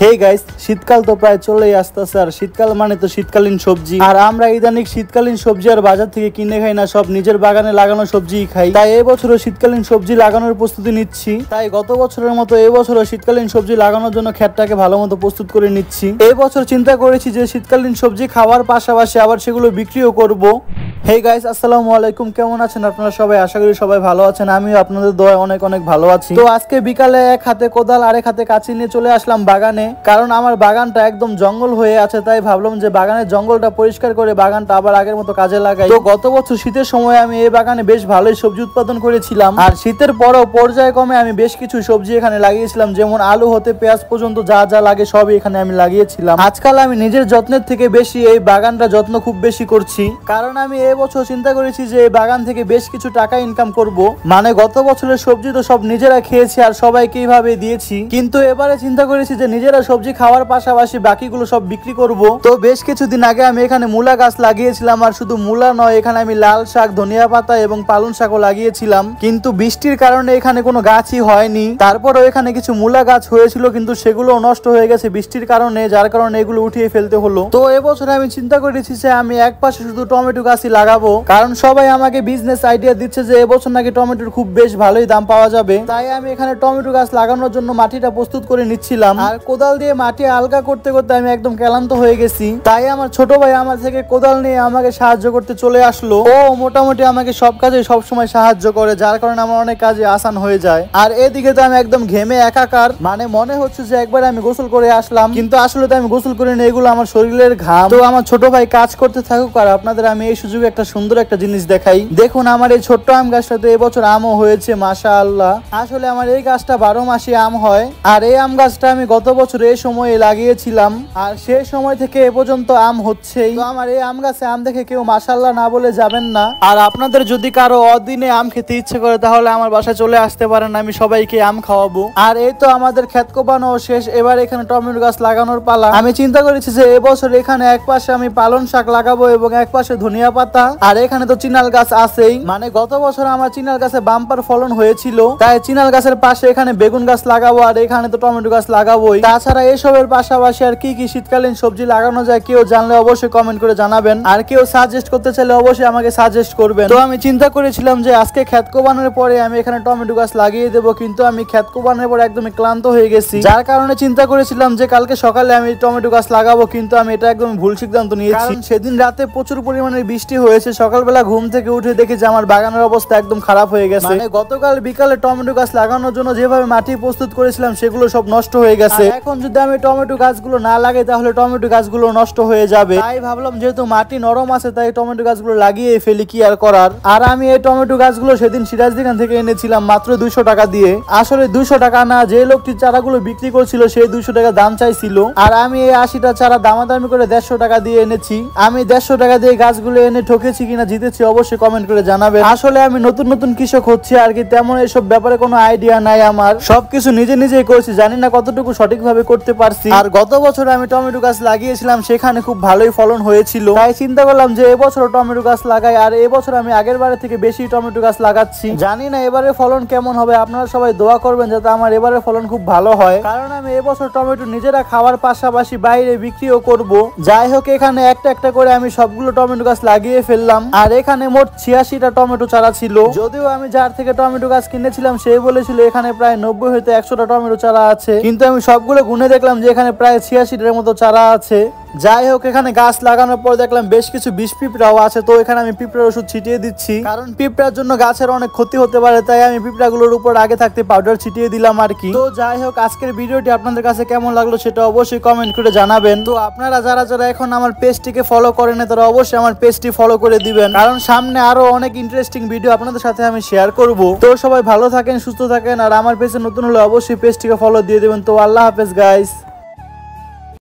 Hey guys, শীতকাল তো প্রায় চলেই আসতেছে। আর শীতকাল মানে তো শীতকালীন সবজি। আর আমরা ইদানিং শীতকালীন সবজি আর বাজার থেকে কিনে খাই না, সব নিজের বাগানে লাগানো সবজিই খাই। তাই এবছরও শীতকালীন সবজি লাগানোর প্রস্তুতি নিচ্ছি। তাই গত বছরের মতো এবছরও শীতকালীন সবজি লাগানোর জন্য ক্ষেতটাকে ভালো মতো প্রস্তুত করে নিচ্ছি। এবছর চিন্তা করেছি যে শীতকালীন সবজি খাওয়ার পাশাপাশি আবার সেগুলো বিক্রিও করব। হে গাইস, আসসালামু আলাইকুম। কেমন আছেন আপনারা সবাই? আশা করি সবাই ভালো আছেন। আমিও আপনাদের দোয়ায় অনেক অনেক ভালো আছি। তো আজকে বিকালে এক হাতে কোদাল আর এক হাতে কাঁচি নিয়ে চলে আসলাম বাগানে, কারণ আমার বাগানটা একদম জঙ্গল হয়ে আছে। তাই ভাবলাম যে বাগানের জঙ্গলটা পরিষ্কার করে বাগানটা আবার আগের মতো কাজে লাগাই। তো গত বছর শীতের সময় আমি এই বাগানে বেশ ভালোই সবজি উৎপাদন করেছিলাম। আর শীতের পরও পর্যায়ক্রমে আমি বেশ কিছু সবজি এখানে লাগিয়েছিলাম, যেমন আলু হতে পেঁয়াজ পর্যন্ত যা যা লাগে সবই এখানে আমি লাগিয়েছিলাম। আজকাল আমি নিজের যত্নের থেকে বেশি এই বাগানটা যত্ন খুব বেশি করছি, কারণ আমি এবছর চিন্তা করেছি যে এই বাগান থেকে বেশ কিছু টাকা ইনকাম করব। মানে গত বছরের সবজি তো সব নিজেরা খেয়েছি আর সবাইকে এইভাবে দিয়েছি, কিন্তু এবারে চিন্তা করেছি যে নিজেরা সবজি খাওয়ার পাশাপাশি বাকিগুলো সব বিক্রি করব। তো বেশ কিছুদিন আগে আমি এখানে মূলা গাছ লাগিয়েছিলাম, আর শুধু মূলা নয়, এখানে আমি লাল শাক, ধনিয়া পাতা এবং পালং শাকও লাগিয়েছিলাম। কিন্তু বৃষ্টির কারণে এখানে কোনো গাছই হয়নি। তারপরেও এখানে কিছু মূলা গাছ হয়েছিল, কিন্তু সেগুলো নষ্ট হয়ে গেছে বৃষ্টির কারণে, যার কারণে এগুলো উঠিয়ে ফেলতে হলো। তো এবছর আমি চিন্তা করেছি যে আমি এক পাশে শুধু টমেটো গাছই লাগাবো, কারণ সবাই আমাকে বিজনেস আইডিয়া দিচ্ছে যে এবছর নাকি টমেটোর খুব বেশ ভালোই দাম পাওয়া যাবে। তাই আমি এখানে টমেটো গাছ লাগানোর জন্য মাটিটা প্রস্তুত করে নিচ্ছিলাম, আর কোদাল দিয়ে মাটি আলগা করতে করতে আমি একদম ক্লান্ত হয়ে গেছি। তাই আমার ছোট ভাই আমার থেকে কোদাল নিয়ে আমাকে সাহায্য করতে চলে আসলো। ও মোটামুটি আমাকে সব কাজে সবসময় সাহায্য করে, যার কারণে আমার অনেক কাজে আসান হয়ে যায়। আর এদিকে তো আমি একদম ঘেমে একাকার, মানে মনে হচ্ছে যে একবার আমি গোসল করে আসলাম, কিন্তু আসলে তো আমি গোসল করে নিই, এগুলো আমার শরীরের ঘাম। তো আমার ছোট ভাই কাজ করতে থাকুক, আর আপনাদের আমি এই সুযোগে একটা সুন্দর একটা জিনিস দেখাই। দেখুন, আমার এই ছোট্ট আম গাছটাতে এবছর আমও হয়েছে, মাশাআল্লাহ। আসলে আমার এই গাছটা 12 মাসই আম হয়, আর এই আম গাছটা আমি গত বছর এই সময়ে লাগিয়েছিলাম, আর সেই সময় থেকে এ পর্যন্ত আম হচ্ছেই। তো আমার এই আম গাছে আম দেখে কেউ মাশাআল্লাহ না বলে যাবেন না। আর আপনাদের যদি কারো অদিনে আম খেতে ইচ্ছে করে তাহলে আমার বাসায় চলে আসতে পারেন, আমি সবাইকে আম খাওয়াবো। আর এই তো আমাদের ক্ষেত কোপানো শেষ, এবার এখানে টমেটো গাছ লাগানোর পালা। আমি চিন্তা করেছি যে এবছর এখানে এক পাশে আমি পালং শাক লাগাবো এবং এক পাশে ধনিয়া পাতা, আর এখানে তো চিনাল গাছ আছেই। মানে গত বছর আমার চিনাল গাছে বাম্পার ফলন হয়েছিল, তাই চিনাল গাছের পাশে এখানে বেগুন গাছ লাগাবো, আর এখানে তো টমেটো গাছ লাগাবোই। তাছাড়া এসবের পাশাপাশি আর কি কি শীতকালীন সবজি লাগানো যায় কেউ জানলে অবশ্যই কমেন্ট করে জানাবেন, আর কেউ সাজেস্ট করতে চাইলে অবশ্যই আমাকে সাজেস্ট করবেন। তো আমি চিন্তা করেছিলাম যে আজকে ক্ষেত কোপানোর পরে আমি এখানে টমেটো গাছ লাগিয়ে দেবো, কিন্তু আমি ক্ষেত কোপানোর পরে একদমই ক্লান্ত হয়ে গেছি, যার কারণে চিন্তা করেছিলাম যে কালকে সকালে আমি টমেটো গাছ লাগাবো, কিন্তু আমি এটা একদম ভুল সিদ্ধান্ত নিয়েছি। সেদিন রাতে প্রচুর পরিমাণে বৃষ্টি হয়েছে, সকালবেলা ঘুম থেকে উঠে দেখি যে আমার বাগানের অবস্থা একদম খারাপ হয়ে গেছে। মানে গতকাল বিকালে টমেটো গাছ লাগানোর জন্য যেভাবে মাটি প্রস্তুত করেছিলাম সেগুলো সব নষ্ট হয়ে গেছে। এখন যদি আমি টমেটো গাছগুলো না লাগাই তাহলে টমেটো গাছগুলো নষ্ট হয়ে যাবে। তাই ভাবলাম যেহেতু মাটি নরম আছে তাই টমেটো গাছগুলো লাগিয়ে ফেলি, কি আর করার। আর আমি এই টমেটো গাছগুলো সেদিন সিরাজদিখান থেকে এনেছিলাম মাত্র 200 টাকা দিয়ে। আসলে 200 টাকা না, যে লোকটি চারাগুলো বিক্রি করছিল সেই 200 টাকা দাম চাইছিল, আর আমি এই 80টা চারা দামাদামি করে 150 টাকা দিয়ে এনেছি। আমি 150 টাকা দিয়ে গাছগুলো এনে ঠকেছি কিনা জিতেছি অবশ্যই কমেন্ট করে জানাবেন। আসলে আমি নতুন নতুন কৃষক হচ্ছি আর কি, তেমন এসব ব্যাপারে কোনো আইডিয়া নাই আমার, সবকিছু নিজে নিজেই করছি, জানি না কতটুকু সঠিকভাবে করতে পারছি। আর গত বছর আমি টমেটো গাছ লাগিয়েছিলাম, সেখানে খুব ভালোই ফলন হয়েছিল, তাই চিন্তা করলাম যে এবছর টমেটো গাছ লাগাই। আর এবছর আমি আগের বারের থেকে বেশি টমেটো গাছ লাগাচ্ছি, জানি না এবারে ফলন কেমন হবে। আপনারা সবাই দোয়া করবেন যাতে আমার এবারে ফলন খুব ভালো হয়, কারণ আমি এবছর টমেটো নিজেরা খাওয়ার পাশাপাশি বাইরে বিক্রিও করব। যাই হোক, এখানে একটা একটা করে আমি সবগুলো টমেটো গাছ লাগিয়ে ফেললাম, আর এখানে মোট 86টা টমেটো চারা ছিল। যদিও আমি যার থেকে টমেটো গাছ কিনেছিলাম সেই বলেছিল এখানে প্রায় 90 হইতে 100টা টমেটো চারা আছে, কিন্তু আমি সবগুলো গুনে দেখলাম যে এখানে প্রায় 86টার মতো চারা আছে। যাই হোক, এখানে গাছ লাগানোর পর দেখলাম বেশ কিছু বিষ পিঁপড়াও আছে, তো এখানে আমি পিঁপড়ার ওষুধ ছিটিয়ে দিচ্ছি, কারণ পিঁপড়ার জন্য গাছের অনেক ক্ষতি হতে পারে। তাই আমি পিঁপড়াগুলোর উপর আগে থাকতে পাউডার ছিটিয়ে দিলাম আর কি। তো যাই হোক, আজকের ভিডিওটি আপনাদের কাছে কেমন লাগলো সেটা অবশ্যই কমেন্ট করে জানাবেন। তো আপনারা যারা যারা এখন আমার পেজটিকে ফলো করেন তারা অবশ্যই আমার পেজটি ফলো করে দিবেন, কারণ সামনে আরো অনেক ইন্টারেস্টিং ভিডিও আপনাদের সাথে আমি শেয়ার করব। তো সবাই ভালো থাকেন, সুস্থ থাকেন, আর আমার পেজে নতুন হলে অবশ্যই পেজটিকে ফলো দিয়ে দিবেন। তো আল্লাহ হাফেজ গাইস।